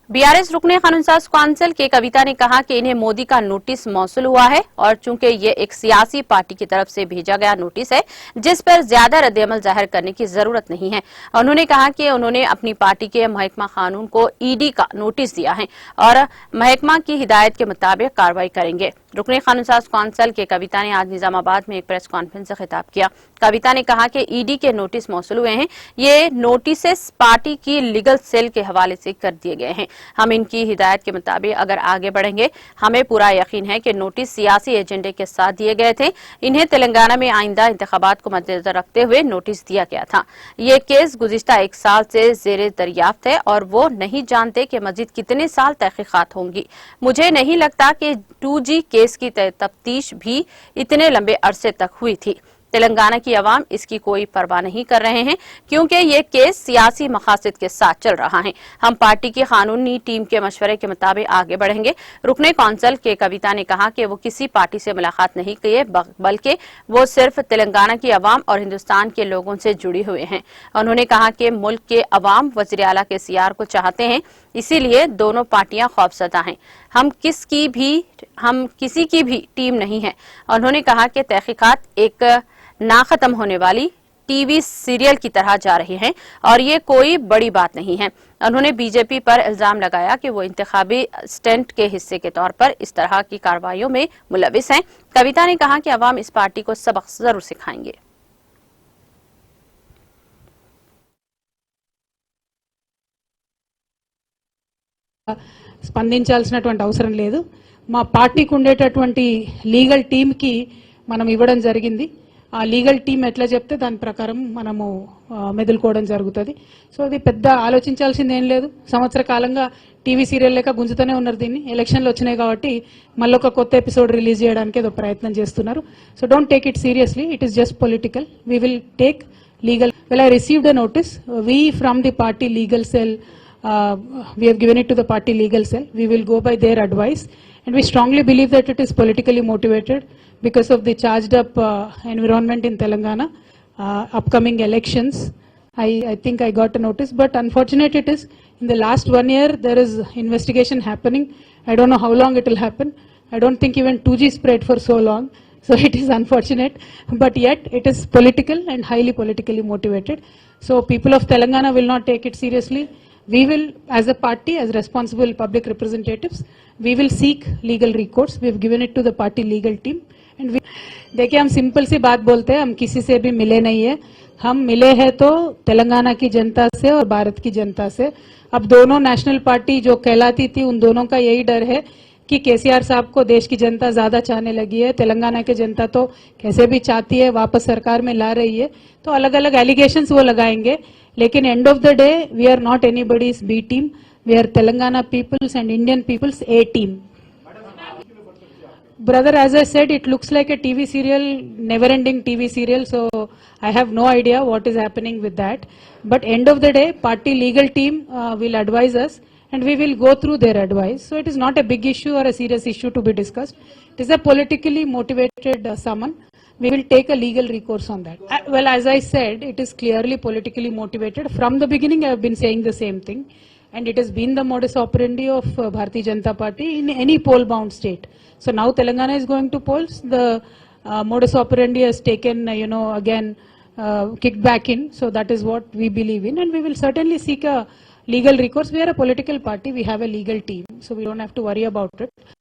BRS रुकने कानूनसाज council के कविता ने कहा कि इन्हें मोदी का नोटिस मौसूल हुआ है और चूंकि ये एक सियासी पार्टी की तरफ से भेजा गया नोटिस है जिस पर ज्यादा रद्दअमल जाहिर करने की जरूरत नहीं है। उन्होंने कहा कि उन्होंने अपनी पार्टी के महकमा कानून को ईडी का नोटिस दिया है और महकमा की हिदायत के मुताबिक कार्रवाई करेंगे। रुकने कानूनसाज काउंसिल के कविता ने आज निजामाबाद में एक प्रेस कॉन्फ्रेंस से खिताब किया। कविता ने कहा कि ईडी के नोटिस मौसूल हुए हैं। ये नोटिस पार्टी की लीगल सेल के हवाले से कर दिए गए हैं। हम इनकी हिदायत के मुताबिक अगर आगे बढ़ेंगे। हमें पूरा यकीन है कि नोटिस सियासी एजेंडे के साथ दिए गए थे। इन्हें तेलंगाना में आइंदा इंतखाबात को मद्देनजर रखते हुए नोटिस दिया गया था। ये केस गुज़िश्ता 1 साल से जेरे दरियाफ्त है और वो नहीं जानते कि मजीद कितने साल तहकीकात होंगी। मुझे नहीं लगता कि 2G केस की तफ्तीश भी इतने लंबे अरसे तक हुई थी। तेलंगाना की अवाम इसकी कोई परवाह नहीं कर रहे हैं क्योंकि ये केस सियासी मकासद के साथ चल रहा है। हम पार्टी की कानूनी टीम के मशवरे के मुताबिक आगे बढ़ेंगे। रुकने कौंसिल के कविता ने कहा कि वो किसी पार्टी से मुलाकात नहीं किए बल्कि वो सिर्फ तेलंगाना की अवाम और हिंदुस्तान के लोगों से जुड़ी हुए हैं। उन्होंने कहा कि मुल्क के अवाम वज़ीर आला के सीआर को चाहते हैं, इसीलिए दोनों पार्टियां खौफजदा हैं। हम किसी की भी टीम नहीं है। उन्होंने कहा कि तहकीकात एक ना खत्म होने वाली टीवी सीरियल की तरह जा रही हैं और ये कोई बड़ी बात नहीं है। उन्होंने बीजेपी पर इल्जाम लगाया कि वो इंतखाबी स्टंट के हिस्से के तौर पर इस तरह की कार्रवाइयों में मुलविस हैं। कविता ने कहा कि अवाम इस पार्टी को सबक जरूर सिखाएंगे। స్పందించాల్సినటువంటి అవసరం లేదు। మా పార్టీకి ఉండేటటువంటి లీగల్ టీమ్ కి మనం ఇవ్వడం జరిగింది। ఆ లీగల్ టీమ్ ఎట్లా చెప్తే దాని ప్రకారం మనము మెదులుకోవడం జరుగుతుంది। సో అది పెద్ద ఆలోచించాల్సింది ఏం లేదు। సంవత్సర కాలంగా టీవీ సీరియల్ లేక గుంజుతూనే ఉన్నారు దీన్ని। ఎలక్షన్లు వచ్చినాయి కాబట్టి మళ్ళీ ఒక కొత్త ఎపిసోడ్ రిలీజ్ చేయడానికి ఏదో ప్రయత్నం చేస్తున్నారు। So don't take it seriously, it is just political. We will take legal well I received a notice we from the party legal cell we have given it to the party legal cell. We will go by their advice and we strongly believe that it is politically motivated because of the charged up environment in Telangana, upcoming elections. I think I got a notice, but unfortunate it is in the last 1 year there is investigation happening. I don't know how long it will happen. I don't think even 2G spread for so long. So it is unfortunate, but yet it is political and highly politically motivated. So people of Telangana will not take it seriously. We will, as a party, as responsible public representatives, we will seek legal recourse. We have given it to the party legal team. And देखिए, हम simple सी बात बोलते हैं, हम किसी से भी मिले नहीं है। हम मिले हैं तो तेलंगाना की जनता से और भारत की जनता से। अब दोनों नेशनल पार्टी जो कहलाती थी, उन दोनों का यही डर है कि केसीआर साहब को देश की जनता ज्यादा चाहने लगी है। तेलंगाना की जनता तो कैसे भी चाहती है, वापस सरकार में ला रही है, तो अलग अलग एलिगेशंस वो लगाएंगे। लेकिन end of the day we are not anybody's B team, we are Telangana people's and Indian people's A team. Brother, as I said, it looks like a TV serial, never-ending TV serial, so I have no idea what is happening with that. But end of the day, party legal team will advise us and we will go through their advice. So it is not a big issue or a serious issue to be discussed. It is a politically motivated summon. We will take a legal recourse on that. Well, as I said, it is clearly politically motivated. From the beginning, I have been saying the same thing. And it has been the modus operandi of Bharatiya Janata Party in any poll-bound state. So now Telangana is going to polls. The modus operandi has taken, again, kicked back in. So that is what we believe in. And we will certainly seek a legal recourse. We are a political party. We have a legal team. So we don't have to worry about it.